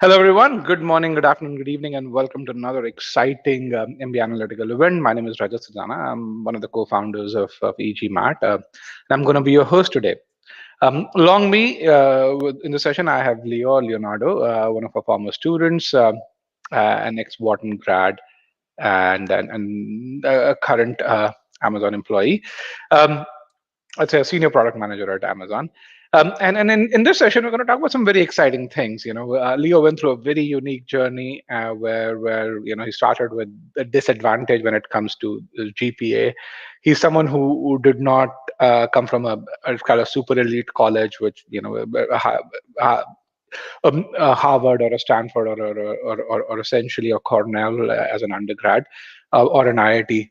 Hello, everyone. Good morning, good afternoon, good evening, and welcome to another exciting MBA analytical event. My name is Rajat. I'm one of the co-founders of e-GMAT, and I'm going to be your host today. Along me in the session, I have Leonardo, one of our former students, an ex-Wharton grad, and a current Amazon employee. Um, I'd say a senior product manager at Amazon. And in this session, we're going to talk about some very exciting things. Leo went through a very unique journey where he started with a disadvantage when it comes to his GPA. He's someone who did not come from a kind of super elite college, which a Harvard or a Stanford or essentially a Cornell as an undergrad or an IIT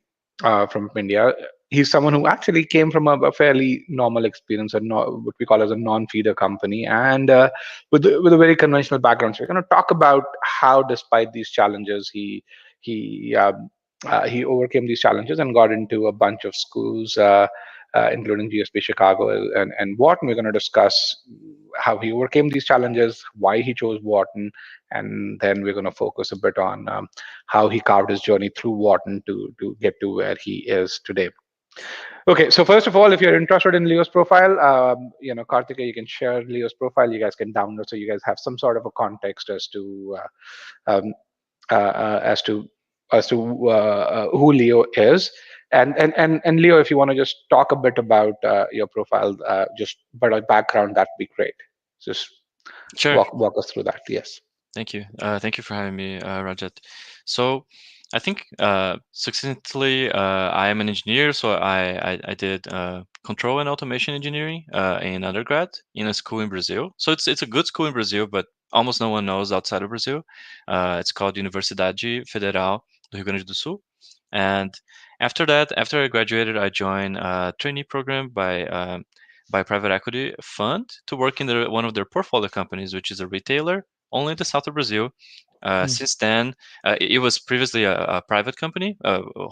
from India. He's someone who actually came from a fairly normal experience, what we call as a non-feeder company, and with a very conventional background. So we're going to talk about how, despite these challenges, he overcame these challenges and got into a bunch of schools, including GSP Chicago and Wharton. We're going to discuss how he overcame these challenges, why he chose Wharton, and then we're going to focus a bit on how he carved his journey through Wharton to get to where he is today. Okay, so first of all, if you're interested in Leo's profile, Karthika, you can share Leo's profile. You guys can download, so you guys have some sort of a context um, as to who Leo is. And Leo, if you want to just talk a bit about your profile, just but a background, that'd be great. Just Sure. walk us through that. Yes. Thank you. Thank you for having me, Rajat. So, I think succinctly, I am an engineer. So I did control and automation engineering in undergrad in a school in Brazil. So it's a good school in Brazil, but almost no one knows outside of Brazil. It's called Universidade Federal do Rio Grande do Sul. And after that, after I graduated, I joined a trainee program by private equity fund to work in one of their portfolio companies, which is a retailer only in the south of Brazil. Mm. Since then, it was previously a private company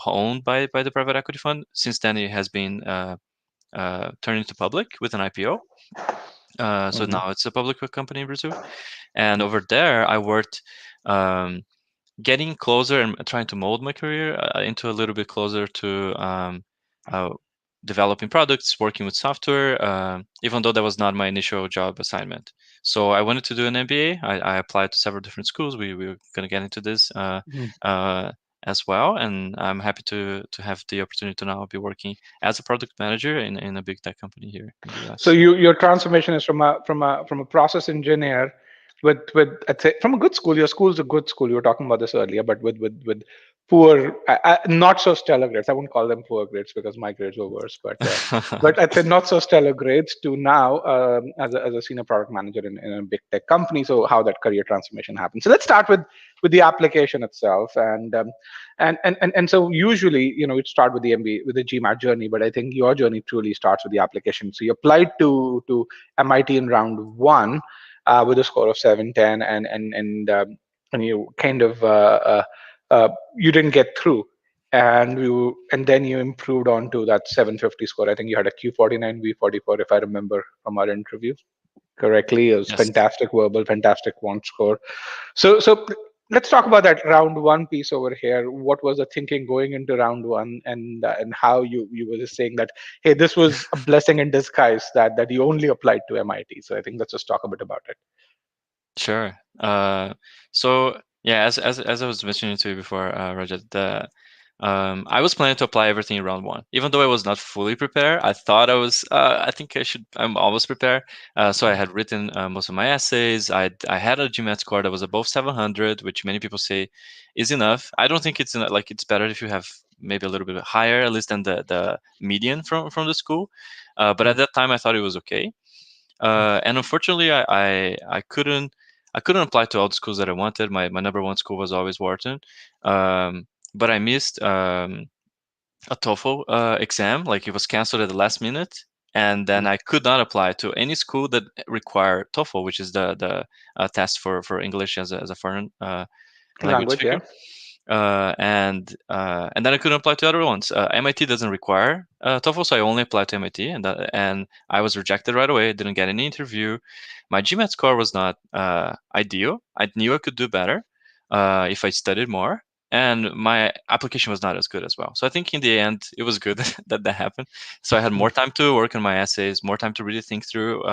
owned by the private equity fund. Since then, it has been turned into public with an IPO. So Mhm. now it's a public company in Brazil. And over there, I worked um, getting closer and trying to mold my career into a little bit closer to uh, developing products, working with software, even though that was not my initial job assignment. So I wanted to do an MBA. I applied to several different schools. We were going to get into this Mhm. uh, as well. And I'm happy to have the opportunity to now be working as a product manager in a big tech company here in the So US. your transformation is from a process engineer with I'd say from a good school. Your school's a good school. You were talking about this earlier, but with poor, not so stellar grades. I wouldn't call them poor grades because my grades were worse. But I'd say not so stellar grades to now as a senior product manager in a big tech company. So how that career transformation happens. So let's start with the application itself and so usually we'd start with the MBA with the GMAT journey, but I think your journey truly starts with the application. So you applied to MIT in round one with a score of 710, and you kind of you didn't get through, and then you improved on to that 750 score. I think you had a Q49 V44 if I remember from our interview correctly. It was Yes. fantastic verbal, fantastic quant score. So let's talk about that round one piece over here. What was the thinking going into round one, and how you were just saying that, hey, this was a blessing in disguise that you only applied to MIT. So I think let's just talk a bit about it. Sure. So yeah, as I was mentioning to you before, Rajat, I was planning to apply everything in round one, even though I was not fully prepared. I thought I was. I think I should. I'm always prepared. So I had written most of my essays. I had a GMAT score that was above 700, which many people say is enough. I don't think it's enough. Like it's better if you have maybe a little bit higher, at least than the median from the school. But at Mm, that time, I thought it was okay. And unfortunately, I couldn't apply to all the schools that I wanted. My number one school was always Wharton, but I missed a TOEFL exam. Like it was canceled at the last minute, and then mm. I could not apply to any school that required TOEFL, which is the test for English as a foreign language Language, yeah. speaker. and then I couldn't apply to other ones. MIT doesn't require TOEFL, so I only applied to MIT, and I was rejected right away. I didn't get any interview. My GMAT score was not ideal. I knew I could do better if I studied more, and my application was not as good as well. So I think in the end, it was good that that happened. So I had more time to work on my essays, more time to really think through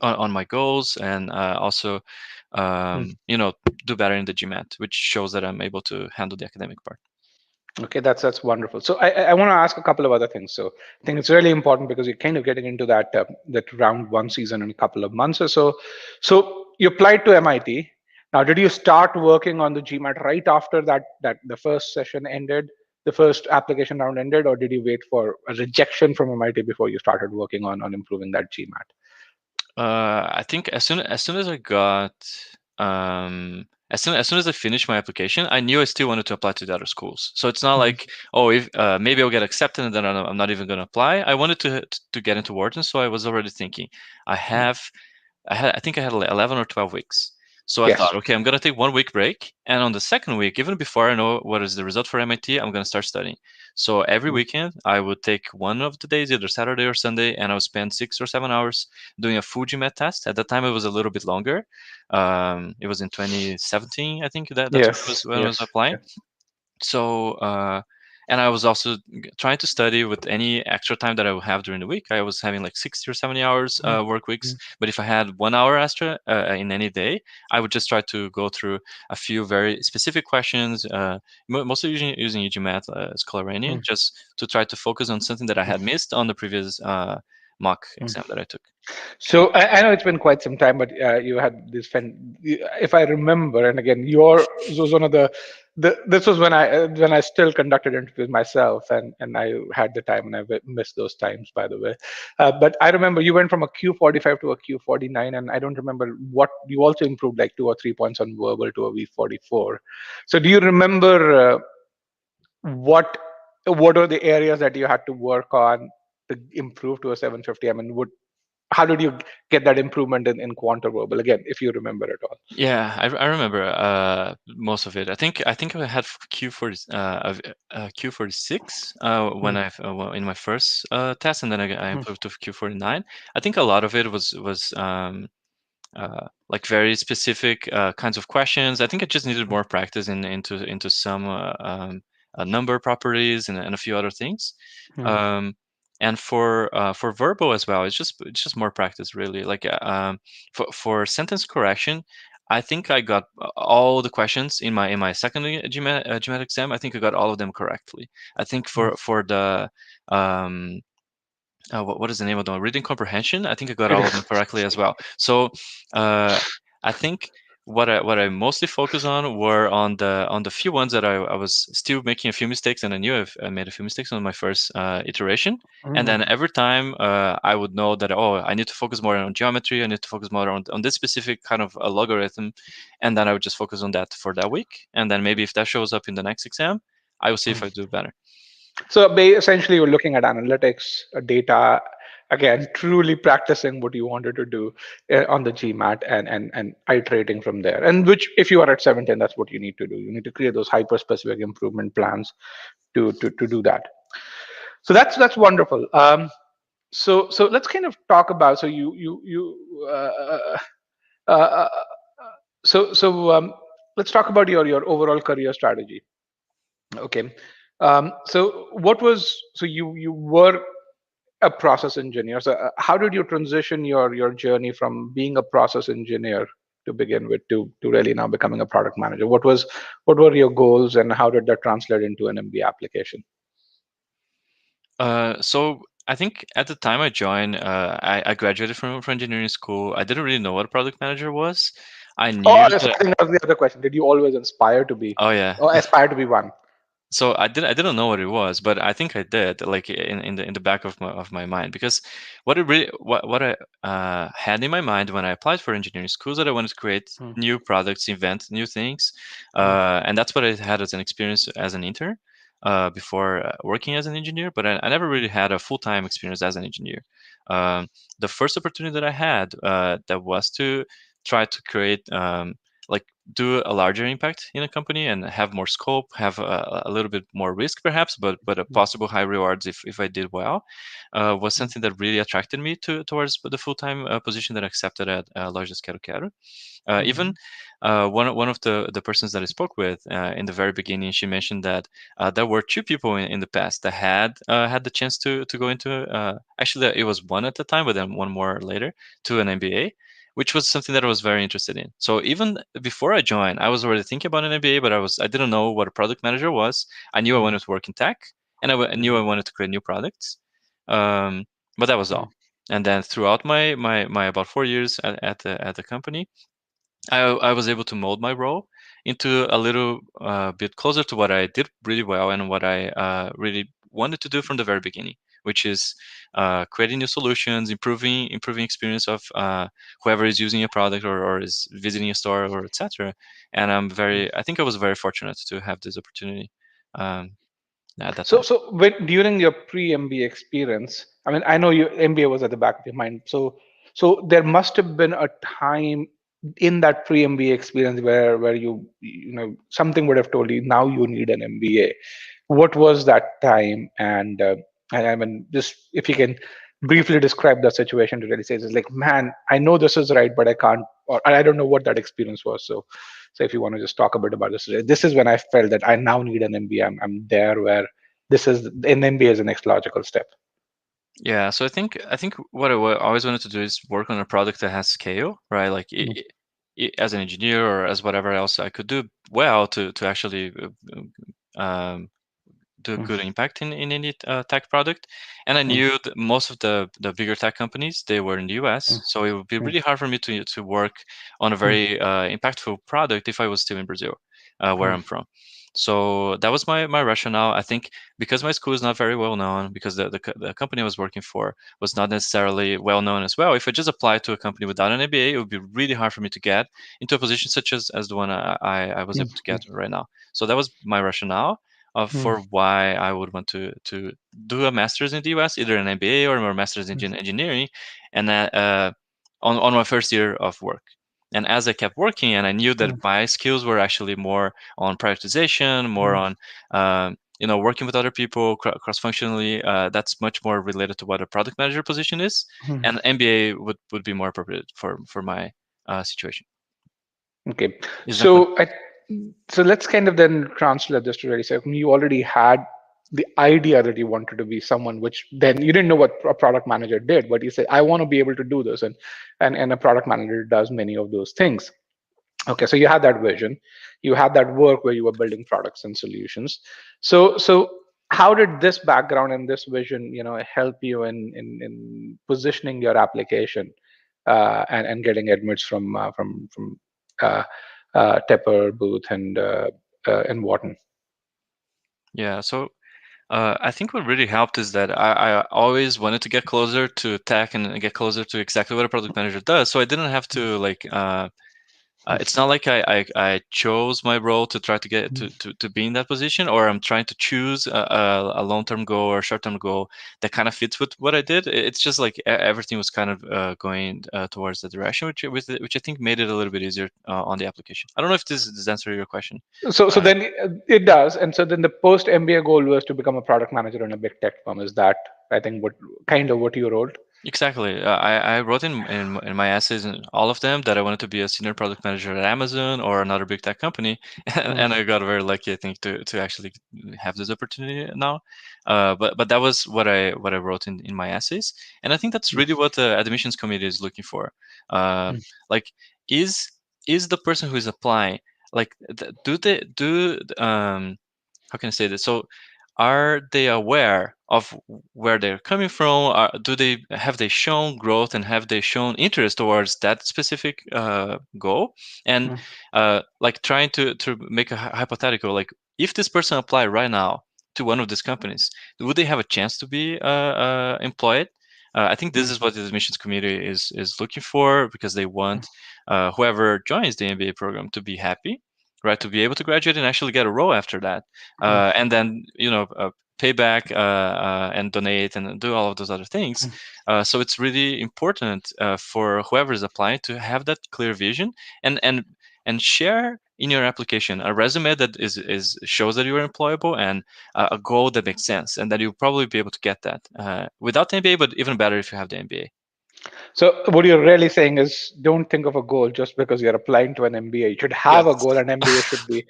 on my goals, and also do better in the GMAT, which shows that I'm able to handle the academic part. Okay, that's wonderful. So I want to ask a couple of other things. So I think it's really important because you're kind of getting into that round one season in a couple of months or so. So you applied to MIT. Now, did you start working on the GMAT right after that the first session ended, the first application round ended, or did you wait for a rejection from MIT before you started working on improving that GMAT? I think as soon as I got as soon as I finished my application, I knew I still wanted to apply to the other schools. So it's not Mhm. like, oh, if maybe I'll get accepted and then I'm not even going to apply. I wanted to get into Wharton, so I was already thinking I Mhm. have I think I had like 11 or 12 weeks. So I Yes. thought, okay, I'm going to take 1 week break. And on the second week, even before I know what is the result for MIT, I'm going to start studying. So every Mhm. weekend, I would take one of the days, either Saturday or Sunday, and I would spend 6 or 7 hours doing a full GMAT test. At that time, it was a little bit longer. It was in 2017, I think that's Yes. when I was Yes. applying. Yes. So and I was also trying to study with any extra time that I would have during the week. I was having like 60 or 70 hours Mhm. work weeks, Mhm. but if I had 1 hour extra in any day, I would just try to go through a few very specific questions, mostly using e-GMAT Scholaranian, Mhm. just to try to focus on something that I had missed on the previous mock exam that I took. So I know it's been quite some time, but you had this. If I remember, and again, your this was one of the this was when I still conducted interviews myself, and I had the time, and I missed those times, by the way. But I remember you went from a Q45 to a Q49, and I don't remember what you also improved like 2 or 3 points on verbal to a V44. So do you remember what what are the areas that you had to work on to improve to a 750? I mean, would how did you get that improvement in quantum verbal again, if you remember at all? Yeah, I remember most of it. I think I had Q40 Q46 when Mm, in my first test, and then I mm, improved to Q49. I think a lot of it was like very specific kinds of questions. I think I just needed mm, more practice into some number properties and a few other things. mm, Um, and for verbal as well, it's just more practice really. Like for sentence correction, I think I got all the questions in my second GMAT exam. I think I got all of them correctly. I think mm. for the what is the name of the one? Reading comprehension. I think I got It all of them is. correctly as well. So uh, I think what I mostly focus on were on the few ones that I was still making a few mistakes, and I knew I made a few mistakes on my first iteration. And Mm. then every time I would know that, oh, I need to focus more on geometry. I need to focus more on this specific kind of a logarithm, and then I would just focus on that for that week. And then maybe if that shows up in the next exam, I will see if I do better. So essentially, you're looking at analytics, data, again, truly practicing what you wanted to do on the GMAT and iterating from there. And which, if you are at 17, that's what you need to do. You need to create those hyper-specific improvement plans to do that. So that's wonderful. So let's kind of talk about so you uh, uh, so let's talk about your overall career strategy. Okay. So what was so you were a process engineer. So how did you transition your journey from being a process engineer to begin with to really now becoming a product manager? What were your goals and how did that translate into an MBA application? So I think at the time I joined, I graduated from engineering school. I didn't really know what a product manager was. I Oh, knew yes, that. I think that was the other question. Did you always inspire to be Oh yeah. or aspire to be one? So I didn't know what it was, but I think I did, like in the back of my mind, because what I had in my mind when I applied for engineering schools, that I wanted to create Hmm, new products, invent new things, hmm, and that's what I had as an experience as an intern before working as an engineer. But I never really had a full-time experience as an engineer. Um, the first opportunity that I had that was to try to create like do a larger impact in a company and have more scope, have a little bit more risk perhaps, but a possible high rewards if I did well, was something that really attracted me towards the full-time position that I accepted at Lojas Quero Quero. Even one of the persons that I spoke with in the very beginning, she mentioned that there were two people in the past that had the chance to go into actually it was one at the time, but then one more later to an MBA, which was something that I was very interested in. So even before I joined, I was already thinking about an MBA, but I didn't know what a product manager was. I knew I wanted to work in tech, and I knew I wanted to create new products, um, but that was all. And then throughout my about 4 years at the company, I was able to mold my role into a little bit closer to what I did really well and what I really wanted to do from the very beginning, which is creating new solutions, improving experience of whoever is using a product or is visiting a store or etc. And I think I was very fortunate to have this opportunity um, at that So, time. so when during your pre-MBA experience, I mean, I know your MBA was at the back of your mind. So there must have been a time in that pre-MBA experience where something would have told you now you need an MBA. What was that time? And I mean, just if you can briefly describe the situation to really say, it's like, man, I know this is right, but I can't, or I don't know what that experience was. So if you want to just talk a bit about this is when I felt that I now need an MBA. I'm there where this is an MBA is the next logical step. Yeah, so I think what I always wanted to do is work on a product that has scale, right? Like as an engineer or as whatever else I could do well to actually um, do a Mm, good impact in any tech product. And I mm, knew that most of the bigger tech companies, they were in the US, mm, so it would be mm, really hard for me to work on a mm, very impactful product if I was still in Brazil, where mm, I'm from. So that was my rationale. I think because my school is not very well known, because the company I was working for was not necessarily well known as well. If I just applied to a company without an MBA, it would be really hard for me to get into a position such as the one I was mm, able to get right now. So that was my rationale mm, for why I would want to do a master's in the US, either an MBA or a master's in engineering, and on my first year of work. And as I kept working, and I knew that mm, my skills were actually more on prioritization, more mm, on working with other people cross-functionally. That's much more related to what a product manager position is, mm. and MBA would be more appropriate for my situation. Okay. Is that clear? So let's kind of then translate this to really say, you already had the idea that you wanted to be someone, which then you didn't know what a product manager did, but you said, I want to be able to do this. And a product manager does many of those things. Okay, so you had that vision, you had that work where you were building products and solutions. So how did this background and this vision, help you in positioning your application and getting admits from uh, Tepper, Booth, and Wharton? Yeah. So I think what really helped is that I always wanted to get closer to tech and get closer to exactly what a product manager does. So I didn't have to like it's not like I chose my role to try to get to be in that position, or I'm trying to choose a long-term goal or a short-term goal that kind of fits with what I did. It's just like everything was kind of going towards the direction, which I think made it a little bit easier on the application. I don't know if this answers your question. So Uh, then it does, and so then the post MBA goal was to become a product manager in a big tech firm. Is that, I think, what kind of what you wrote? Exactly. I wrote in my essays and all of them that I wanted to be a senior product manager at Amazon or another big tech company, Mm, and I got very lucky, I think, to actually have this opportunity now. But that was what I wrote in my essays, and I think that's mm, really what the admissions committee is looking for. Uh, mm, like, is the person who is applying like do they do how can I say this? So, are they aware of where they're coming from? Do they have they shown growth and have they shown interest towards that specific goal? And mm, like trying to make a hypothetical, like if this person apply right now to one of these companies, would they have a chance to be employed? I think this mm, is what the admissions committee is looking for because they want whoever joins the MBA program to be happy, right? To be able to graduate and actually get a role after that, mm, and then pay back and donate and do all of those other things. mm, So it's really important for whoever is applying to have that clear vision and and share in your application a resume that is shows that you are employable, and a goal that makes sense, and that you'll probably be able to get that without the MBA, but even better if you have the MBA. So what you're really saying is don't think of a goal just because you're applying to an MBA. You should have a Yes. goal, and MBA should be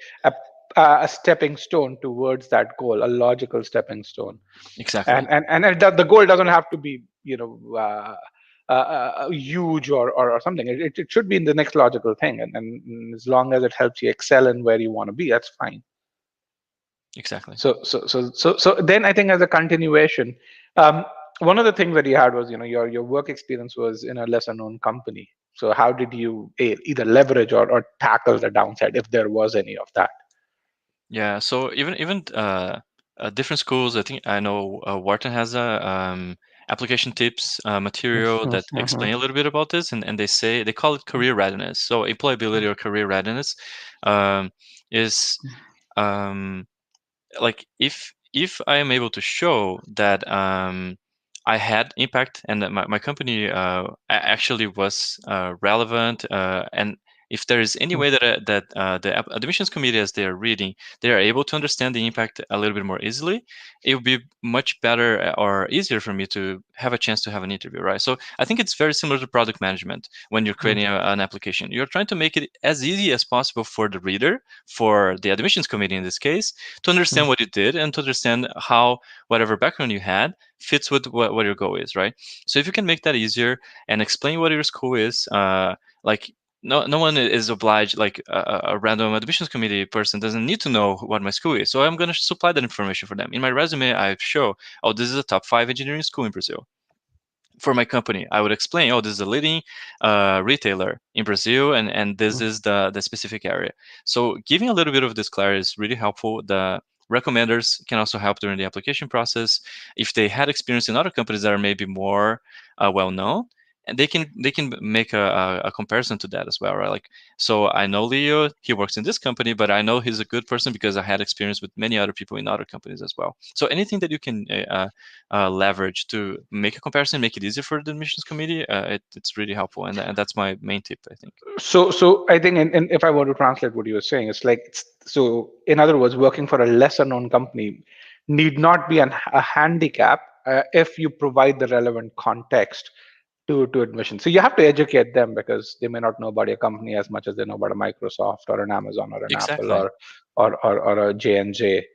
a stepping stone towards that goal, a logical stepping stone. Exactly. And the goal doesn't have to be huge or something. It should be in the next logical thing, and as long as it helps you excel in where you want to be, that's fine. Exactly. So then I think as a continuation, um, one of the things that you had was your work experience was in a lesser known company. So how did you either leverage or tackle the downside if there was any of that? Yeah. So even different schools. I think I know Wharton has a application tips material that Mhm, explain a little bit about this, and they say they call it career readiness. So employability or career readiness um, is um, like if I am able to show that I had impact, and that my company actually was relevant, and if there is any way that the admissions committee, as they are reading, they are able to understand the impact a little bit more easily, it would be much better or easier for me to have a chance to have an interview, right? So I think it's very similar to product management. When you're creating an application, you're trying to make it as easy as possible for the reader, for the admissions committee in this case, to understand what you did and to understand how whatever background you had fits with what your goal is, right? So if you can make that easier and explain what your school is, like no one is obliged, like a random admissions committee person doesn't need to know what my school is. So I'm going to supply that information for them. In my resume, I show, oh, this is a top 5 engineering school in Brazil. For my company, I would explain, oh, this is a leading retailer in Brazil, and this is the specific area. So giving a little bit of this clarity is really helpful. The recommenders can also help during the application process if they had experience in other companies that are maybe more well known, and they can make a comparison to that as well, right? Like, so I know Leo, he works in this company, but I know he's a good person because I had experience with many other people in other companies as well. So anything that you can leverage to make a comparison, make it easier for the admissions committee, it's really helpful, and that's my main tip, I think. So I think, and if I were to translate what you were saying, it's like so. In other words, working for a lesser known company need not be a handicap if you provide the relevant context to admission. So you have to educate them because they may not know about your company as much as they know about a Microsoft or an Amazon or an Apple Exactly. or a J&J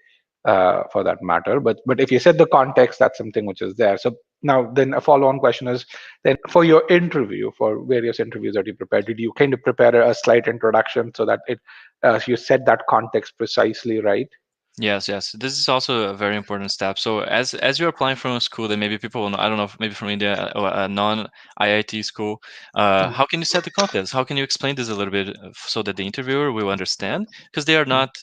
for that matter. But if you set the context, that's something which is there. So now then a follow-on question is then for your interview, for various interviews that you prepared, did you kind of prepare a slight introduction so that you set that context precisely right? Yes, yes. This is also a very important step. So as you're applying from a school that maybe people will know, I don't know, maybe from India or a non-IIT school, how can you set the context? How can you explain this a little bit so that the interviewer will understand? Because they are not,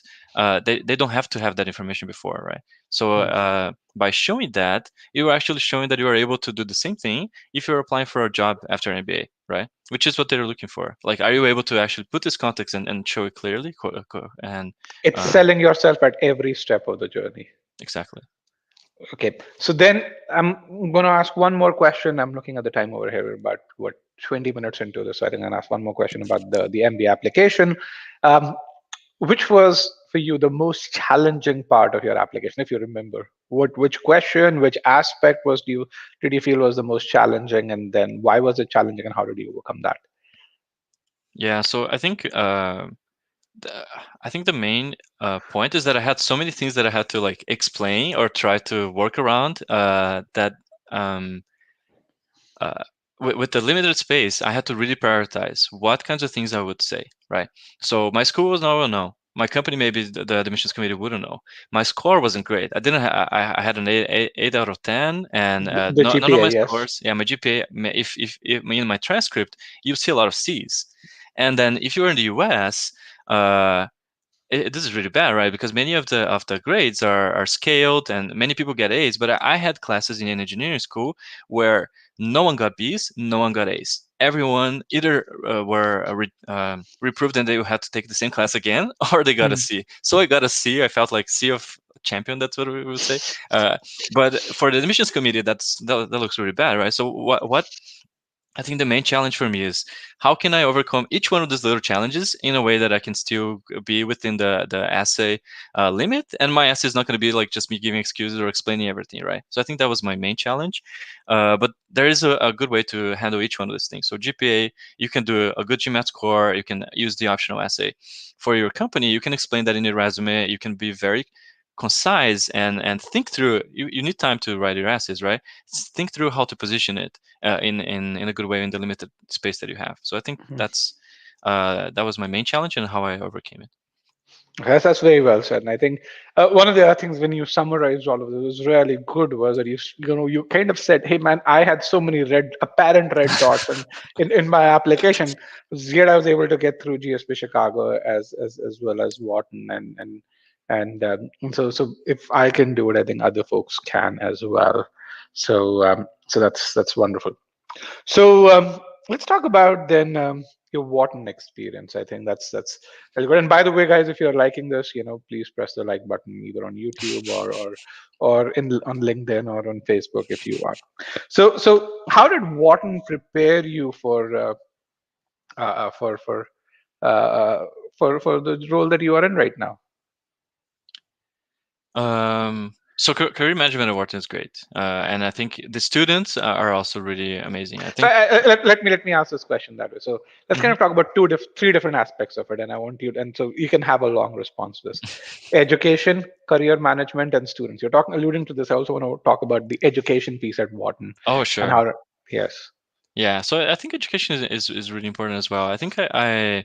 they don't have to have that information before, right? So by showing that, you are actually showing that you are able to do the same thing if you're applying for a job after an MBA, right? Which is what they're looking for. Like, are you able to actually put this context and show it clearly? And It's uh, selling yourself at every step of the journey. exactly. Okay, so then I'm going to ask one more question. I'm looking at the time over here, about what 20 minutes into this. So I think I'm going to ask one more question about the MBA application. Um, which was for you the most challenging part of your application, if you remember? Which question, which aspect did you feel was the most challenging, and then why was it challenging, and how did you overcome that? Yeah, so the, I think the main point is that I had so many things that I had to like explain or try to work around that um, uh, with the limited space, I had to really prioritize what kinds of things I would say, right? So my school was not well known. My company, maybe the admissions committee wouldn't know. My score wasn't great. I didn't. I had an 8 out of 10, and The none of GPA, my yes. scores. Yeah, my GPA. If in my transcript, you see a lot of C's, and then if you're in the US, uh, this is really bad, right? Because many of the grades are scaled, and many people get A's. But I had classes in an engineering school where no one got B's, no one got A's. Everyone either were reproved and they had to take the same class again, or they got a Hmm. C. So I got a C. I felt like C of champion. That's what we would say. But for the admissions committee, that looks really bad, right? So what I think the main challenge for me is how can I overcome each one of those little challenges in a way that I can still be within the essay limit, and my essay is not going to be like just me giving excuses or explaining everything, right? So I think that was my main challenge. But there is a good way to handle each one of these things. So GPA, you can do a good GMAT score. You can use the optional essay. For your company, you can explain that in your resume. You can be very concise and think through. You need time to write your essays, right? Think through how to position it in a good way in the limited space that you have. So I think that was my main challenge and how I overcame it. Yes, that's very well said. And I think one of the other things when you summarized all of this was really good was that you kind of said, "Hey man, I had so many apparent red dots in my application, yet I was able to get through GSP Chicago as well as Wharton and so if I can do it, I think other folks can as well. So that's wonderful. So let's talk about then your Wharton experience. I think that's really good. And by the way, guys, if you're liking this, please press the like button either on YouTube or on LinkedIn or on Facebook if you want. So how did Wharton prepare you uh, uh, for for uh, uh, for the role that you are in right now? So career management at Wharton is great, and I think the students are also really amazing. I So think. let me ask this question that way. So let's kind Mhm. of talk about three different aspects of it, and I want you, and so you can have a long response to this: education, career management, and students. You're talking alluding to this. I also want to talk about the education piece at Wharton Oh, and sure. how. Yes. Yeah, so I think education is really important as well. I think I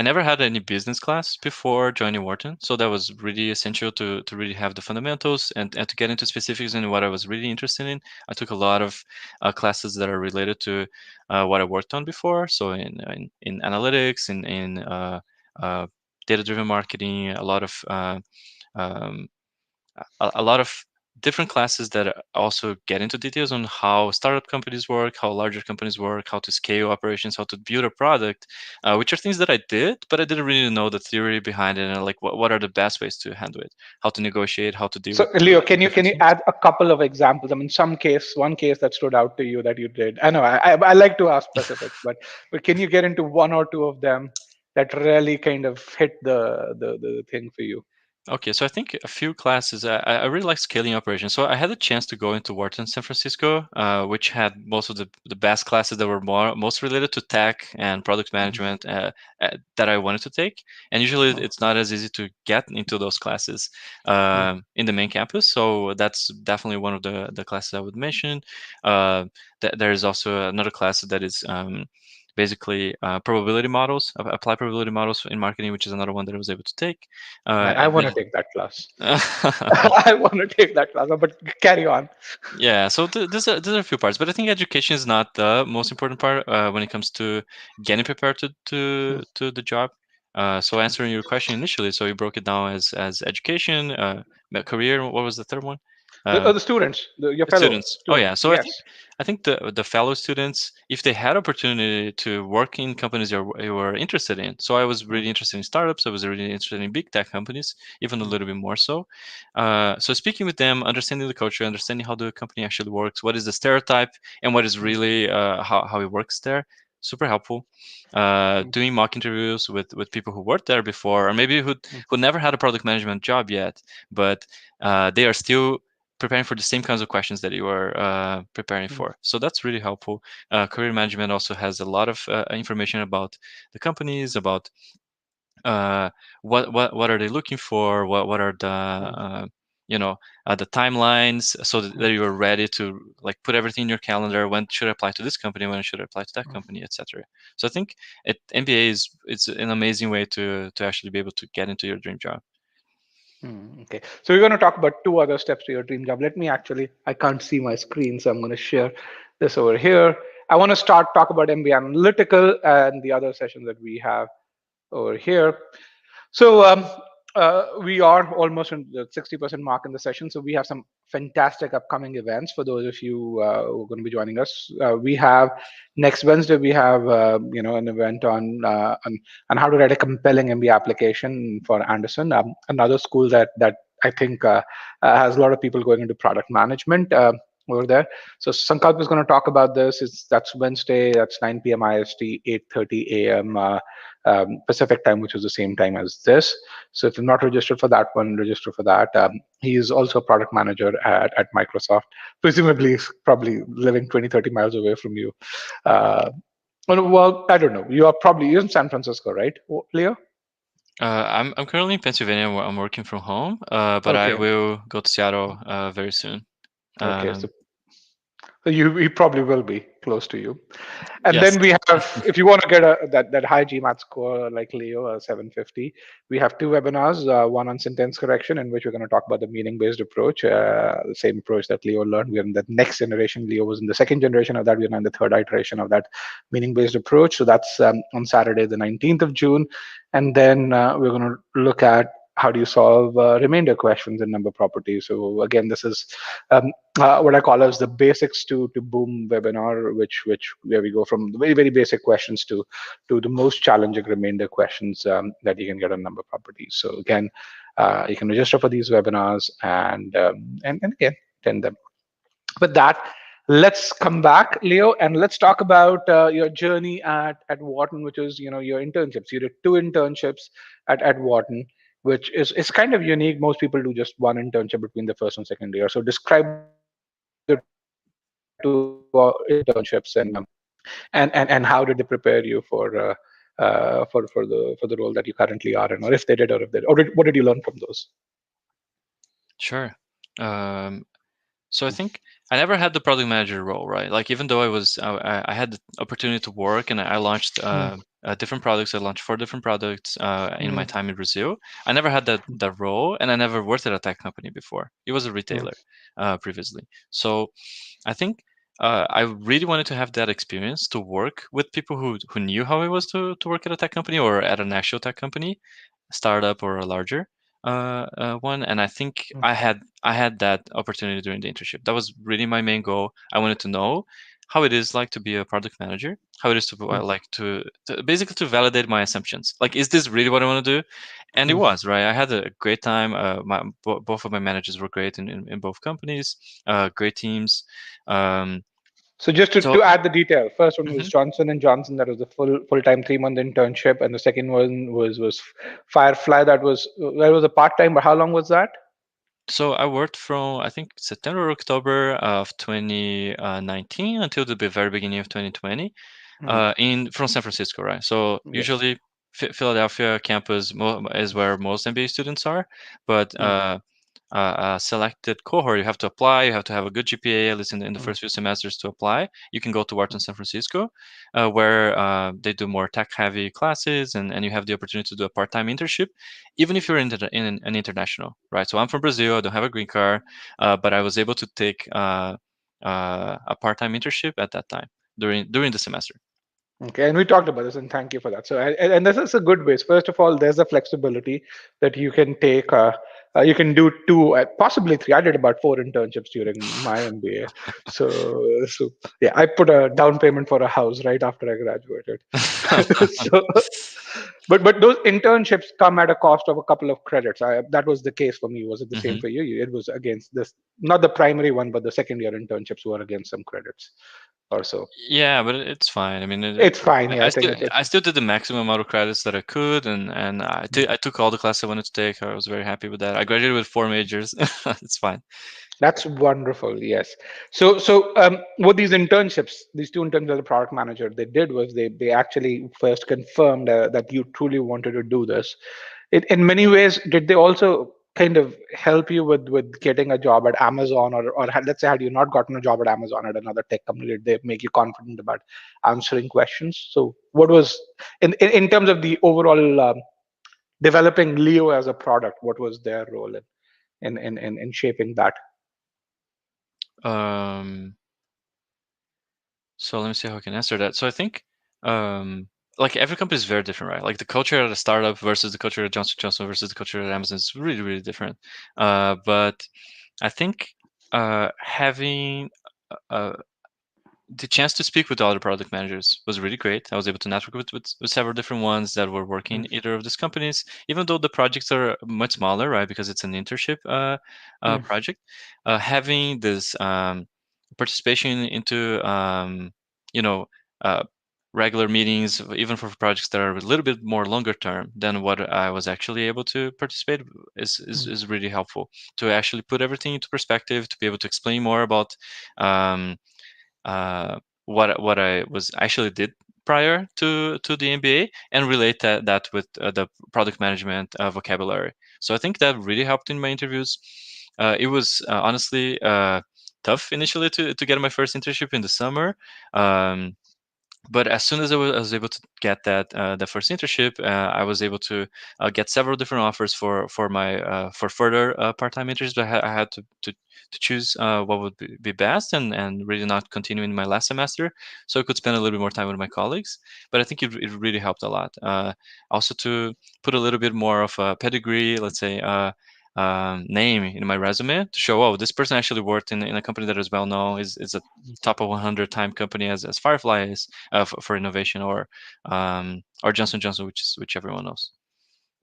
never had any business class before joining Wharton, so that was really essential to really have the fundamentals and to get into specifics in what I was really interested in. I took a lot of classes that are related to what I worked on before, so in analytics, in uh, data-driven marketing, um, a lot of different classes that also get into details on how startup companies work, how larger companies work, how to scale operations, how to build a product, which are things that I did, but I didn't really know the theory behind it and like what are the best ways to handle it, how to negotiate, how to deal So Leo, can with you can different you teams. add a couple of examples? I mean, one case that stood out to you that you did. I know I like to ask specifics, but can you get into one or two of them that really kind of hit the thing for you? Okay, so I think a few classes. I really like scaling operations. So I had a chance to go into Wharton, San Francisco, which had most of the best classes that were most related to tech and product management that I wanted to take. And usually it's not as easy to get into those classes in the main campus. So that's definitely one of the classes I would mention. Uh, there's also another class that is basically probability models, apply probability models in marketing, which is another one that I was able to take. Man, I And want to then take that class. I want to take that class, but carry on. yeah, so there's a few parts, but I think education is not the most important part when it comes to getting prepared to the job. So answering your question initially, so you broke it down as education, career. What was the third one? Uh, The students, your the fellow students. Oh students. yeah. So Yes. I think the fellow students, if they had opportunity to work in companies you were interested in. So I was Mm, really interested in startups. I was really interested in big tech companies, even a mm, little bit more so. So speaking with them, understanding the culture, understanding how the company actually works, what is the stereotype, and what is mm, really how it works there. Super helpful. mm, Doing mock interviews with people who worked there before, or maybe mm, who never had a product management job yet, but they are still preparing for the same kinds of questions that you are preparing mm, for. So that's really helpful. Career management also has a lot of information about the companies, about uh, what are they looking for, what are mm, the timelines, so that mm, you are ready to like put everything in your calendar. When should I apply to this company? When should I apply to that mm, company, etc. So I think MBA is it's an amazing way to actually be able to get into your dream job. Okay. So we're going to talk about two other steps to your dream job. Let me actually, I can't see my screen, so I'm going to share this over here. I want to talk about MBA analytical and the other sessions that we have over here. So we are almost in the 60% mark in the session. So we have some fantastic upcoming events for those of you who are going to be joining us. We have next Wednesday. We have an event on how to write a compelling MBA application for Anderson, another school that I think has a lot of people going into product management. over there. So Sankalp is going to talk about this. That's Wednesday. That's 9 p.m. IST, 8:30 a.m. Pacific time, which is the same time as this. So if you're not registered for that one, register for that. He is also a product manager at Microsoft. Presumably, he's probably living 20, 30 miles away from you. Uh, well, I don't know. You're in San Francisco, right, Leo? I'm currently in Pennsylvania where I'm working from home, but I Okay. will go to Seattle very soon. Okay. So Um, he probably will be close to you. And yes. then we have, if you want to get that high GMAT score like Leo, 750, we have two webinars, one on sentence correction, in which we're going to talk about the meaning-based approach, the same approach that Leo learned. We're in the next generation. Leo was in the second generation of that. We're now in the third iteration of that meaning-based approach. So that's on Saturday, the 19th of June. And then we're going to look at how do you solve remainder questions in number properties. So again, this is what I call as the basics to boom webinar, which where we go from the very very basic questions to the most challenging remainder questions that you can get on number properties. So again, you can register for these webinars and again attend them. With that, let's come back, Leo, and let's talk about your journey at Wharton, which is your internships. You did two internships at Wharton, which is kind of unique. Most people do just one internship between the first and second year. So describe the two internships and how did they prepare you for the role that you currently are in, or if they did, what did you learn from those? Sure. Um, So I think I never had the product manager role, right? Like even though I had the opportunity to work and I launched Mm, different products. I launched 4 different products in my mm, time in Brazil. I never had that role, and I never worked at a tech company before. It was a mm, retailer previously. So I think I really wanted to have that experience to work with people who knew how it was to work at a tech company or at an actual tech company, startup or a larger one. And I think mm, I had that opportunity during the internship. That was really my main goal. I wanted to know how it is like to be a product manager, how it is to mm, like to basically to validate my assumptions. Like, is this really what I want to do? And it mm. was, right. I had a great time. Both of my managers were great in both companies. Great teams. Um, So just to, so to add the detail, first one was mhm. Johnson and Johnson, that was the full-time 3 month internship, and the second one was Firefly, that was a part time. But how long was that? So I worked from I think September or October of 2019 until the very beginning of 2020 Mm, in from San Francisco, right? So yes. usually Philadelphia campus is where most MBA students are, but Mm, selected cohort, you have to apply. You have to have a good GPA, at least in the mm, first few semesters, to apply. You can go to Wharton San Francisco, where they do more tech-heavy classes, and you have the opportunity to do a part-time internship, even if you're in an international, right? So I'm from Brazil. I don't have a green card, but I was able to take a part-time internship at that time during the semester. okay, and we talked about this, and thank you for that. So, and this is a good ways. First of all, there's a flexibility that you can take. You can do two, possibly three. I did about four internships during my MBA. So yeah, I put a down payment for a house right after I graduated. So, but those internships come at a cost of a couple of credits. That was the case for me. Was it the same hmm for you? It was against this, not the primary one, but the second year internships were against some credits or so. Yeah, but it's fine. I mean, It's fine. Yeah, I I think still it's I still did the maximum amount of credits that I could, and I took all the classes I wanted to take. I was very happy with that. I graduated with 4 majors. It's fine. that's wonderful. Yes. What these internships, these two interns as a product manager, they did was they actually first confirmed that you truly wanted to do this. In many ways, did they also kind of help you with getting a job at Amazon, let's say had you not gotten a job at Amazon at another tech company, did they make you confident about answering questions? So what was in terms of the overall developing Leo as a product, what was their role in shaping that? Um, so let me see how I can answer that. So I think, um, like every company is very different, right? Like the culture at a startup versus the culture at Johnson Johnson versus the culture at Amazon is really, really different. But I think having uh, the chance to speak with other product managers was really great. I was able to network with several different ones that were working Mm, either of these companies, even though the projects are much smaller, right? Because it's an internship mm, project. Having this participation into you know uh, regular meetings, even for projects that are a little bit more longer term than what I was actually able to participate, is really helpful to actually put everything into perspective, to be able to explain more about um, uh, what I was actually did prior to the MBA, and relate that with the product management vocabulary. So I think that really helped in my interviews. It was honestly tough initially to get my first internship in the summer. Um, but as soon as I was able to get that first internship, I was able to get several different offers for my for further part-time internships. But I had to choose what would be best, and really not continue in my last semester, so I could spend a little bit more time with my colleagues. But I think it really helped a lot. Also to put a little bit more of a pedigree, let's say. Name in my resume to show, oh, this person actually worked in a company that is well known, is a top of 100 time company as Firefly is, for innovation, or Johnson Johnson, which everyone knows.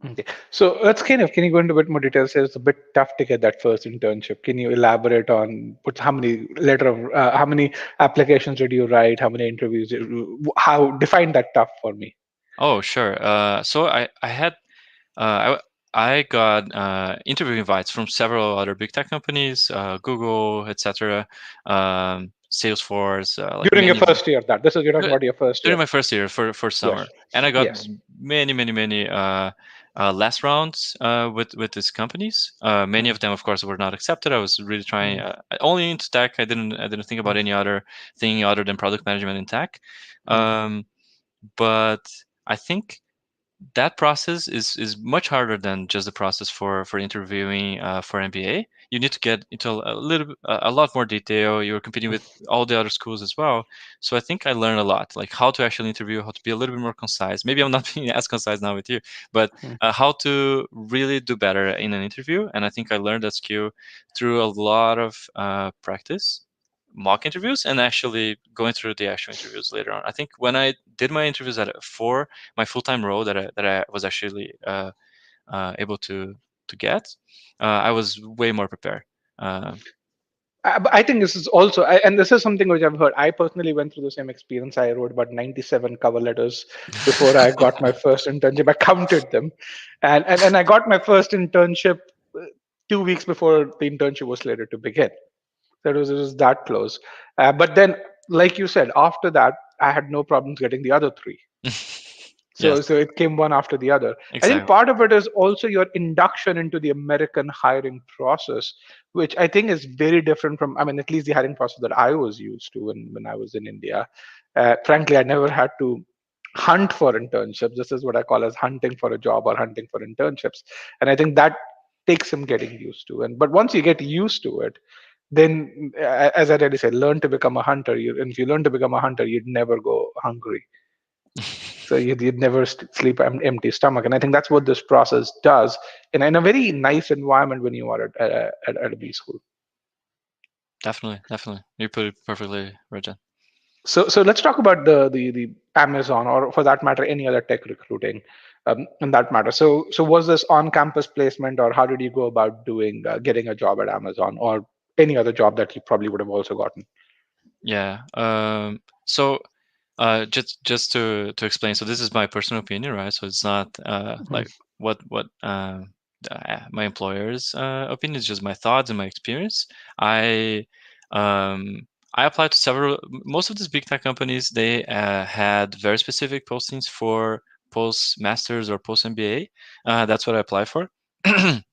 Okay. So let's can you go into a bit more details? It's a bit tough to get that first internship. Can you elaborate on how many how many applications did you write? How many interviews? How define that tough for me? Oh, sure. So I had I got interview invites from several other big tech companies, Google, etc., Salesforce, like During your many of them. first year, that this is you're talking about your first During year. my first year for Yes. summer, and I got Yes. many last rounds with these companies. Many of them, of course, were not accepted. I was really trying only into tech. I didn't think about any other thing other than product management in tech. Um, but I think that process is much harder than just the process for interviewing for MBA. You need to get into a lot more detail. You're competing with all the other schools as well. So I think I learned a lot, like how to actually interview, how to be a little bit more concise. Maybe I'm not being as concise now with you, but how to really do better in an interview. And I think I learned that skill through a lot of practice, mock interviews, and actually going through the actual interviews later on. I think when I did my interviews for my full-time role that I was actually able to get, I was way more prepared. Uh, But I think this is also, and this is something which I've heard. I personally went through the same experience. I wrote about 97 cover letters before I got my first internship. I counted them, and I got my first internship 2 weeks before the internship was slated to begin. It was that close. But then, like you said, after that, I had no problems getting the other three. yes, So it came one after the other. I think exactly. part of it is also your induction into the American hiring process, which I think is very different from, I mean, at least the hiring process that I was used to when I was in India. Frankly, I never had to hunt for internships. This is what I call as hunting for a job or hunting for internships. And I think that takes some getting used to. And but once you get used to it, then as I already said, learn to become a hunter. And if you learn to become a hunter, you'd never go hungry, so you'd never sleep empty stomach. And I think that's what this process does in a very nice environment when you are at a B school. Definitely, definitely. You put it perfectly, Rajat. So let's talk about the Amazon, or for that matter any other tech recruiting, in that matter. So was this on campus placement, or how did you go about doing getting a job at Amazon, or any other job that you probably would have also gotten? Yeah. So just to explain, so this is my personal opinion, right? So it's not like what my employer's opinion. Is just my thoughts and my experience. I I applied to several. Most of these big tech companies, they had very specific postings for post masters or post MBA. That's what I applied for.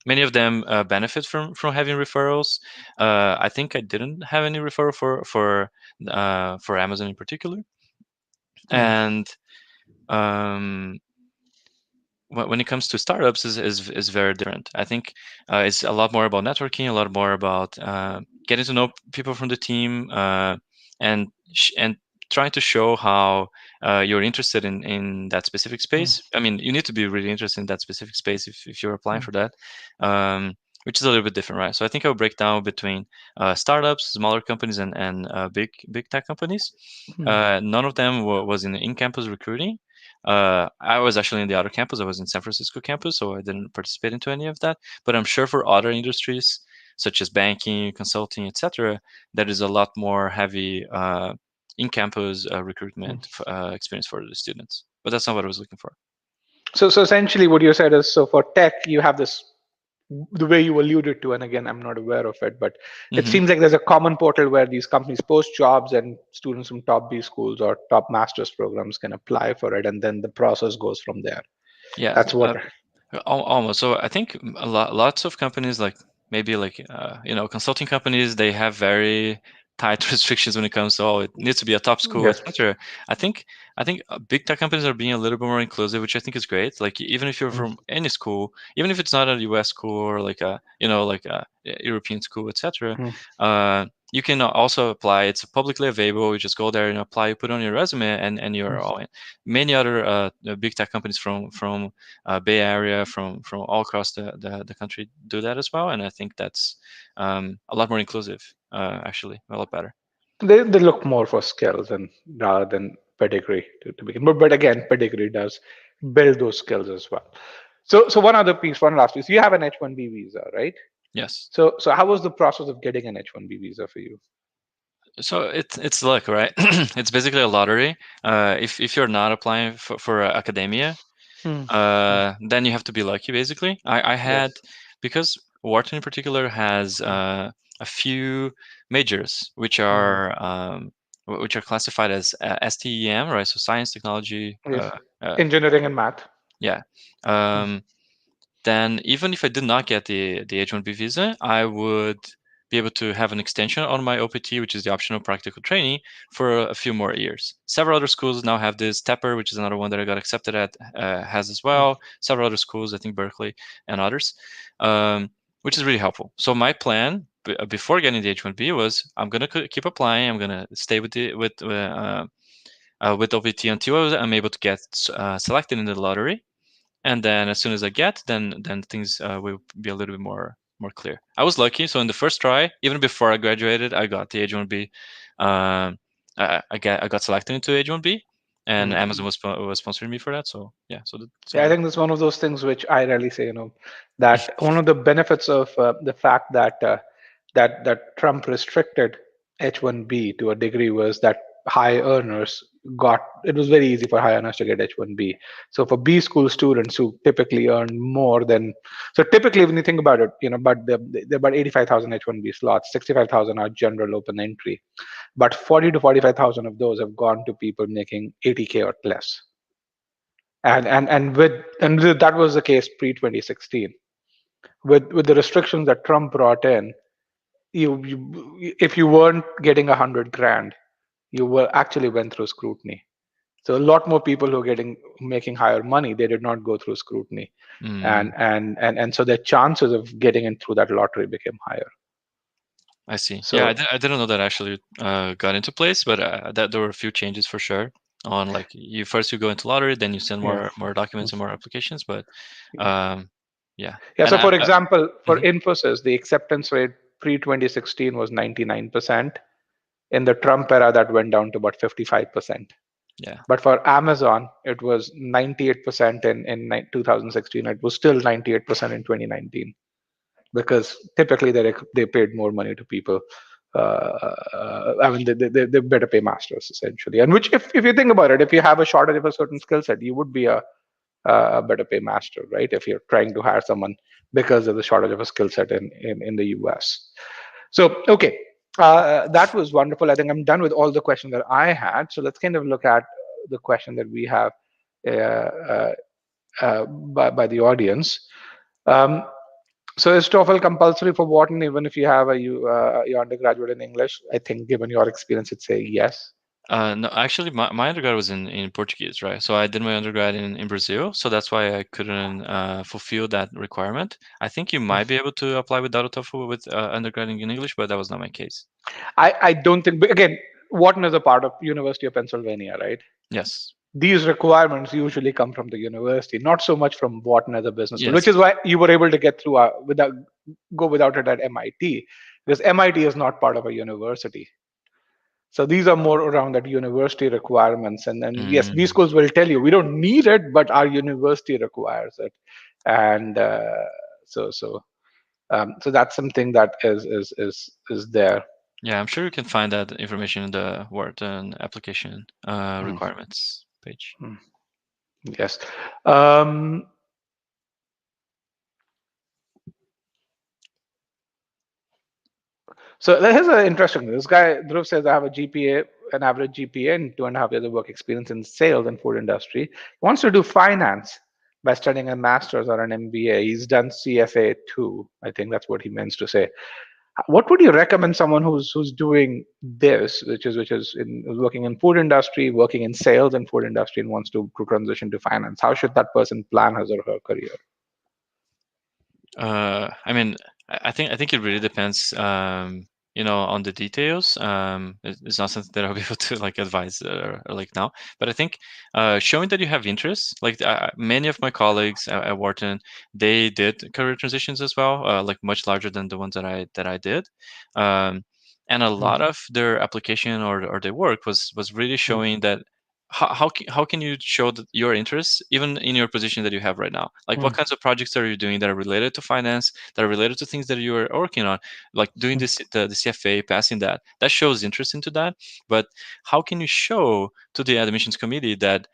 Many of them benefit from having referrals. I think I didn't have any referral for Amazon in particular. And um, when it comes to startups, is very different. I think it's a lot more about networking, a lot more about getting to know people from the team, and trying to show how you're interested in that specific space. I mean, you need to be really interested in that specific space if you're applying for that, which is a little bit different, right? So I think I'll break down between startups, smaller companies, and big tech companies. None of them was in campus recruiting. I was actually in the other campus. I was in San Francisco campus, so I didn't participate into any of that. But I'm sure for other industries, such as banking, consulting, etc., that is a lot more heavy in-campus recruitment experience for the students. But that's not what I was looking for. So essentially, what you said is, so for tech, you have this, the way you alluded to, and again, I'm not aware of it, but it Hmm. seems like there's a common portal where these companies post jobs and students from top B schools or top master's programs can apply for it, and then the process goes from there. Yeah, That's what. almost. So I think lots of companies, like maybe like consulting companies, they have very tight restrictions when it comes to, oh, it needs to be a top school, Yes. etc. I think big tech companies are being a little bit more inclusive, which I think is great. Like even if you're Mm, from any school, even if it's not a US school or like a like a European school, etc. mm, You can also apply. It's publicly available. You just go there and apply. You put on your resume, and you're mm. all in. Many other big tech companies from Bay Area, from all across the country do that as well, and I think that's a lot more inclusive. Actually, a lot better. They look more for skills and rather than pedigree to begin. But again, pedigree does build those skills as well. So one other piece, one last piece. You have an H1B visa, right? Yes. So how was the process of getting an H1B visa for you? So it's luck, right? It's basically a lottery. If you're not applying for academia, Hmm. Hmm. then you have to be lucky. Basically, I Yes. had, because Wharton in particular has Hmm. a few majors Hmm. which are classified as STEM, right? So science, technology. Yes. Uh, Engineering and math. yeah. Hmm. Um, then even if I did not get the H1B visa, I would be able to have an extension on my OPT, which is the optional practical training, for a few more years. Several other schools now have this. Tepper, which is another one that I got accepted at, has as Hmm. well. Several other schools, I think Berkeley and others, which is really helpful. So my plan before getting the H1B was, I'm gonna keep applying. I'm gonna stay with OPT until I'm able to get selected in the lottery, and then as soon as I get, then things will be a little bit more clear. I was lucky, so in the first try, even before I graduated, I got the H1B. Um, I got selected into H1B, and Hmm. Amazon was sponsoring me for that. So yeah, Yeah, I think that's one of those things which I rarely say. That one of the benefits of the fact that that Trump restricted H1B to a degree was that high earners got, it was very easy for high earners to get H1B. So for B school students who typically earn more than, so typically when you think about it, but there are about 85,000 H1B slots, 65,000 are general open entry, but 40 to 45,000 of those have gone to people making 80K or less. And that was the case pre 2016. With the restrictions that Trump brought in, if you weren't getting 100 grand, you were actually went through scrutiny. So a lot more people who are making higher money, they did not go through scrutiny, mm, and so their chances of getting in through that lottery became higher. I see. Yeah, So I didn't know that actually got into place, but that there were a few changes for sure. On like you go into lottery, then you send yeah. more documents and more applications, but um, yeah, Yeah, and so for example, for mhm, Infosys, the acceptance rate pre 2016 was 99%. In the Trump era, that went down to about 55%. yeah. But for Amazon, it was 98% in 2016. It was still 98% in 2019, because typically they paid more money to people. I mean, they better pay masters essentially. And which, if you think about it, if you have a shortage of a certain skill set, you would be a better pay master, right? If you're trying to hire someone because of the shortage of a skill set in the US. So, okay, that was wonderful. I think I'm done with all the questions that I had. So let's kind of look at the question that we have uh, uh, by the audience. Um, so is TOEFL compulsory for Wharton, even if you have your undergraduate in English? I think, given your experience, it's a yes. No, actually, my undergrad was in Portuguese, right? So I did my undergrad in Brazil, so that's why I couldn't fulfill that requirement. I think you might be able to apply without a TOEFL with undergrad in English, but that was not my case. I don't think, but again, Wharton is a part of University of Pennsylvania, right? Yes, These requirements usually come from the university, not so much from Wharton as a business school, which yes. is why you were able to get through without go without it at MIT, because MIT is not part of a university. So these are more around that university requirements. And then yes, these Mm, schools will tell you we don't need it, but our university requires it. And so So that's something that is there. Yeah, I'm sure you can find that information in the Wharton application Mm, requirements page. mm, yes. Um, So here's an interesting. This guy Dhruv says I have a GPA, an average GPA, and 2.5 years of work experience in sales and food industry. He wants to do finance by studying a master's or an MBA. He's done CFA too. I think that's what he means to say. What would you recommend someone who's doing this, which is working in food industry, working in sales and food industry, and wants to transition to finance? How should that person plan his or her career? I mean, I think it really depends, on the details. It's not something that I'll be able to like advise or like now. But I think showing that you have interest, like many of my colleagues at Wharton, they did career transitions as well, like much larger than the ones that I did. Um, and a Mm, lot of their application or their work was really mm, showing that how can you show that your interests even in your position that you have right now, like what mm, kinds of projects are you doing that are related to finance, that are related to things that you are working on, like doing mm, this the CFA, passing that shows interest into that. But how can you show to the admissions committee that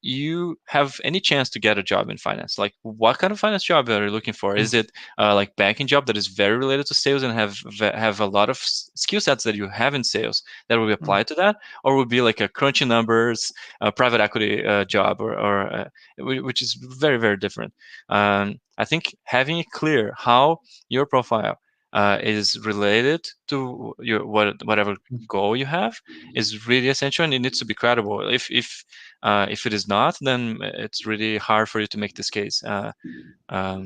you have any chance to get a job in finance? Like what kind of finance job are you looking for? mm, Is it like banking job that is very related to sales and have a lot of skill sets that you have in sales that will be mm, applied to that, or would be like a crunchy numbers private equity job, which is very very different. I think having it clear how your profile is related to your whatever goal you have is really essential, and it needs to be credible. If it is not, then it's really hard for you to make this case um,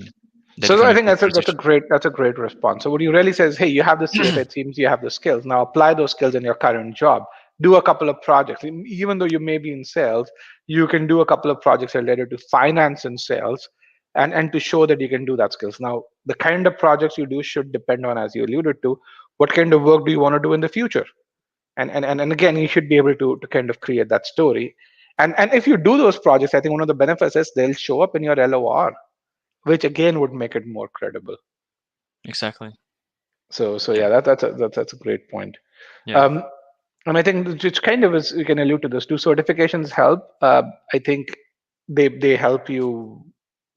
that you So can I make think the transition. that's a great response. So what you really say is, hey, you have the CFA, it seems you have the skills. Now apply those skills in your current job. Do a couple of projects. Even though you may be in sales, you can do a couple of projects related to finance and sales, and to show that you can do that skills. Now the kind of projects you do should depend on, as you alluded to, what kind of work do you want to do in the future. And again, you should be able to kind of create that story. And if you do those projects, I think one of the benefits is they'll show up in your LOR, which again would make it more credible. Exactly. So Yeah. yeah, that's a great point. Yeah. Um, and I think it's kind of as you can allude to this. Do certifications help? I think they help you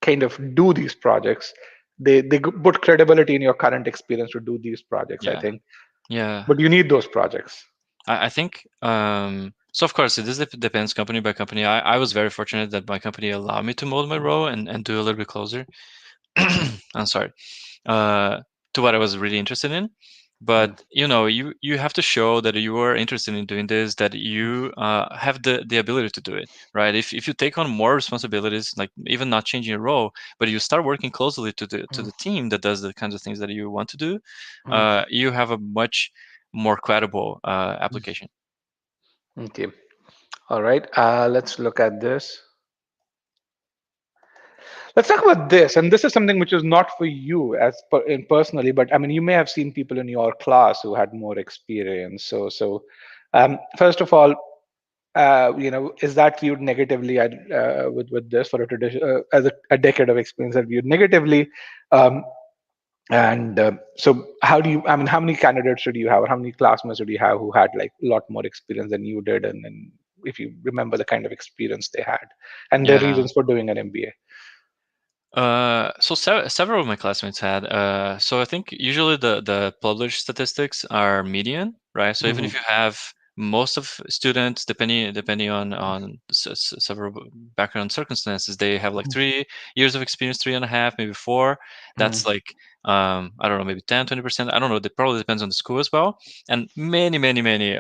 kind of do these projects. They put credibility in your current experience to do these projects. I Yeah. think, Yeah. but you need those projects. I think so. Of course, it is depends company by company. I was very fortunate that my company allowed me to mold my role and do a little bit closer. I'm sorry. Uh, to what I was really interested in. Mm, But you have to show that you are interested in doing this, that you have the ability to do it, right? If you take on more responsibilities, like even not changing your role, but you start working closely to mm, the team that does the kinds of things that you want to do, mm, you have a much more credible mm. application. Okay. All right. Let's look at this. Let's talk about this, and this is something which is not for you in personally, but I mean, you may have seen people in your class who had more experience. So, first of all, is that viewed negatively with this for a tradition as a decade of experience that viewed negatively? Um, and so, how do you? I mean, how many candidates did you have, or how many classmates did you have who had like a lot more experience than you did, and if you remember the kind of experience they had, and their Yeah. reasons for doing an MBA? So several of my classmates had. So I think usually the published statistics are median, right? So even if Hmm. you have most of students, depending on several background circumstances, they have like 3 years of experience, 3.5, maybe 4. That's Hmm. like I don't know, maybe 10, 20%. I don't know. It probably depends on the school as well. And many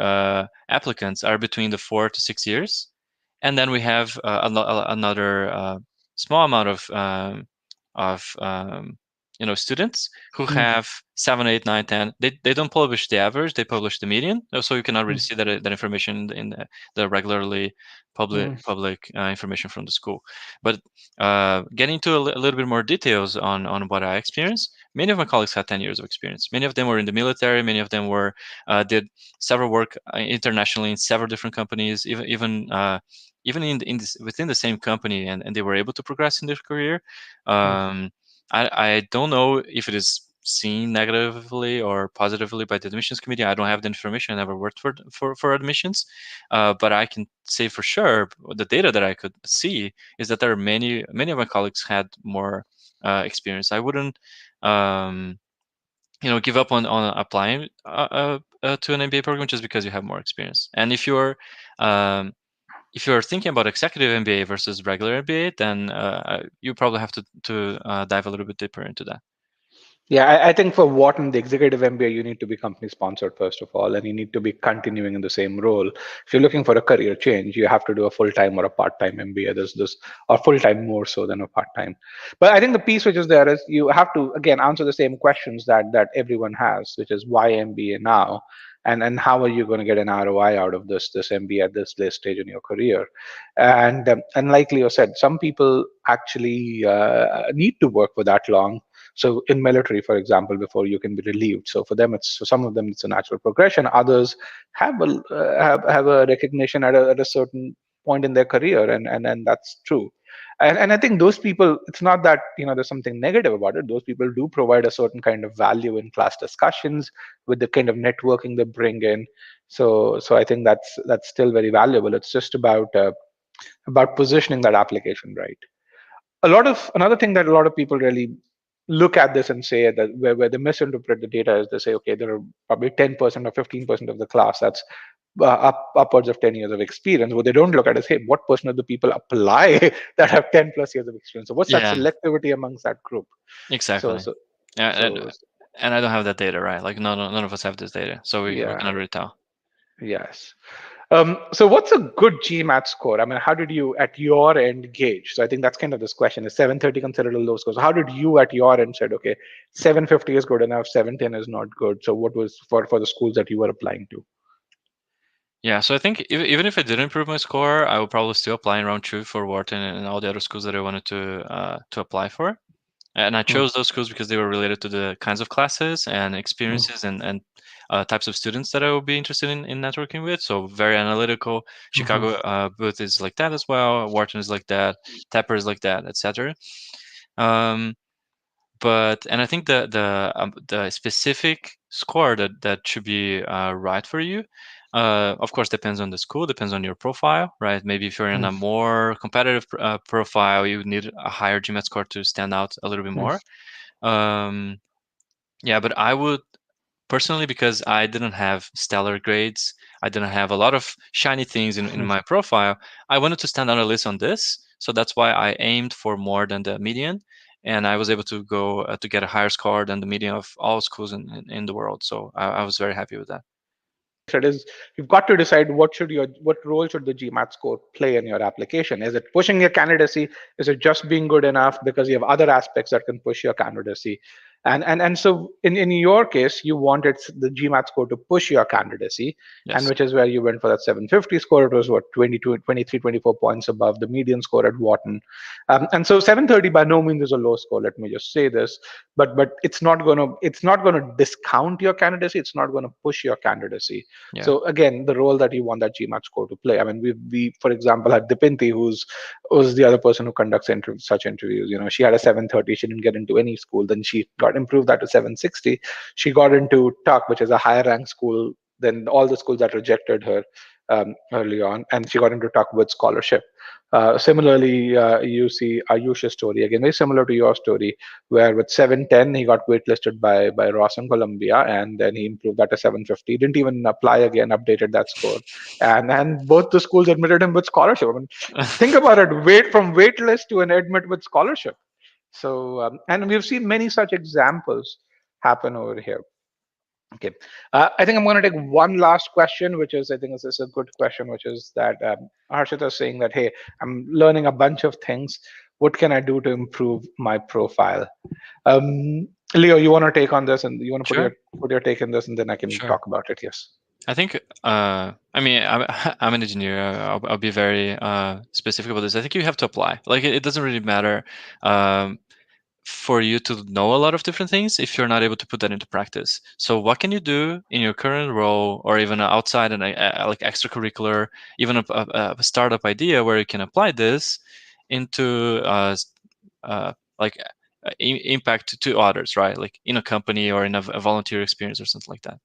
applicants are between the 4 to 6 years. And then we have another small amount of students who have 7, 8, 9, 10. They don't publish the average; they publish the median. So you cannot really see that information in the regularly public information from the school. But getting into a little bit more details on what I experienced, many of my colleagues had 10 years of experience. Many of them were in the military. Many of them were did several work internationally in several different companies, even within the same company, and they were able to progress in their career. Um, I don't know if it is seen negatively or positively by the admissions committee. I don't have the information. I never worked for admissions, but I can say for sure the data that I could see is that there are many of my colleagues had more experience. I wouldn't give up on applying to an MBA program just because you have more experience. And um, if you're thinking about executive MBA versus regular MBA, then you probably have to dive a little bit deeper into that. Yeah, I think for Wharton, the executive MBA, you need to be company sponsored first of all, and you need to be continuing in the same role. If you're looking for a career change, you have to do a full time or a part time MBA. There's this, or full time more so than a part time. But I think the piece which is there is you have to again answer the same questions that everyone has, which is why MBA now, and how are you going to get an ROI out of this MBA at this late stage in your career? And like Leo said, some people actually need to work for that long. So in military, for example, before you can be relieved. So for some of them it's a natural progression. Others have a recognition at a certain point in their career, and that's true. And I think those people, it's not that there's something negative about it. Those people do provide a certain kind of value in class discussions with the kind of networking they bring in. So I think that's still very valuable. It's just about positioning that application right. Another thing that a lot of people really look at this and say that where they misinterpret the data is they say, okay, there are probably 10% or 15% of the class that's upwards of 10 years of experience. What they don't look at is, hey, what percent of the people apply that have 10 plus years of experience? So what's that Yeah, selectivity amongst that group? So exactly. so Yeah, so and I don't have that data, right? Like none of us have this data, so we yeah, cannot really tell. yes. So what's a good GMAT score? I mean, how did you at your end gauge? So I think that's kind of this question. Is 730 considered a low score? So how did you at your end said, okay, 750 is good enough, 710 is not good. So what was for the schools that you were applying to? Yeah, so I think even if I did improve my score, I would probably still apply in round two for Wharton and all the other schools that I wanted to apply for. And I Mm, chose those schools because they were related to the kinds of classes and mm, experiences and types of students that I would be interested in networking with. So very analytical. mhm, Chicago booth is like that as well. Wharton is like that. Tepper is like that, etc. Um, and I think the specific score that should be right for you, of course, depends on the school, depends on your profile, right? Maybe if you're in mm, a more competitive profile, you need a higher GMAT score to stand out a little bit mm, more. Um, yeah, but I would personally, because I didn't have stellar grades, I didn't have a lot of shiny things in mm. my profile. I wanted to stand out at least on this, so that's why I aimed for more than the median, and I was able to go to get a higher score than the median of all schools in the world. So I was very happy with that. It is you've got to decide what role should the GMAT score play in your application. Is it pushing your candidacy? Is it just being good enough because you have other aspects that can push your candidacy? And so in your case, you wanted the GMAT score to push your candidacy, and Yes. which is where you went for that 750 score. It was what 22, 23, 24 points above the median score at Wharton. And so 730 by no means is a low score. Let me just say this, but it's not gonna discount your candidacy. It's not gonna push your candidacy. Yeah. So again, the role that you want that GMAT score to play. I mean, we for example had Dipinti, who's the other person who conducts such interviews. She had a 730. She didn't get into any school. Then she got improved that to 760. She got into Tuck, which is a higher rank school than all the schools that rejected her early on, and she got into Tuck with scholarship. Similarly, you see Ayush's story again, very similar to your story, where with 710 he got waitlisted by Ross in Columbia, and then he improved that to 750. Didn't even apply again, updated that score, and both the schools admitted him with scholarship. I mean, think about it: wait list to an admit with scholarship. So, and we've seen many such examples happen over here. Okay. I think I'm going to take one last question, which is, I think this is a good question, which is that Harshita is saying that, hey, I'm learning a bunch of things. What can I do to improve my profile? Leo, you want to take on this and you want to Sure. put your take in this, and then I can Sure. talk about it. Yes. I think, I mean, I'm an engineer. I'll be very specific about this. I think you have to apply. Like, it doesn't really matter um, for you to know a lot of different things if you're not able to put that into practice. So, what can you do in your current role, or even outside and like extracurricular, even a startup idea where you can apply this into like impact to others, right? Like in a company or in a volunteer experience or something like that.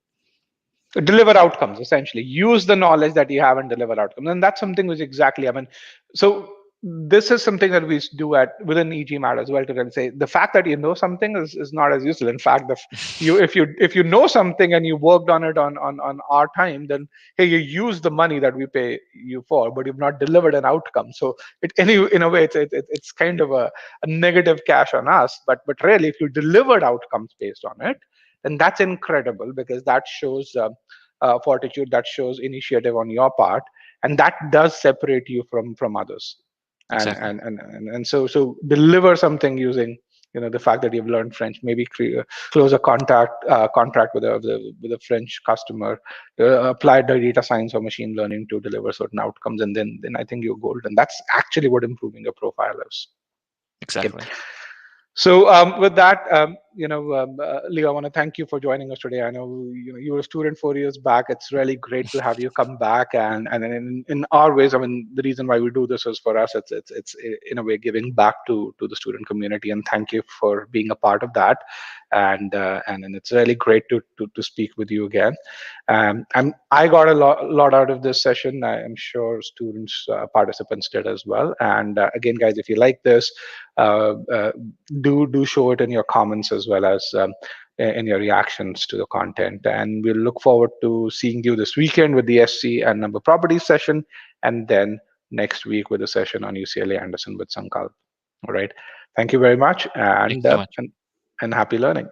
Deliver outcomes, essentially use the knowledge that you have and deliver outcomes, and that's something which exactly, I mean, so this is something that we do at within e-GMAT as well, to then say the fact that you know something is not as useful. In fact, if you know something and you worked on it on our time, then hey, you use the money that we pay you for, but you've not delivered an outcome. So in a way, it's kind of a negative cash on us, but really, if you delivered outcomes based on it, then that's incredible, because that shows fortitude, that shows initiative on your part, and that does separate you from others. And Exactly. and so deliver something using the fact that you've learned French, maybe close a contract with a French customer, apply the data science or machine learning to deliver certain outcomes, and then I think you're golden. That's actually what improving your profile is. Okay. Exactly. So with that, Leo, I want to thank you for joining us today. I know you were a student 4 years back. It's really great to have you come back, and in our ways, I mean, the reason why we do this is for us. It's in a way giving back to the student community, and thank you for being a part of that. And it's really great to speak with you again. And I got a lot out of this session. I am sure students, participants did as well. And again, guys, if you like this, do show it in your comments as well as in your reactions to the content. And we'll look forward to seeing you this weekend with the SC and number properties session, and then next week with a session on UCLA Anderson with Sankalp. All right. Thank you very much, Thank you so much. and happy learning.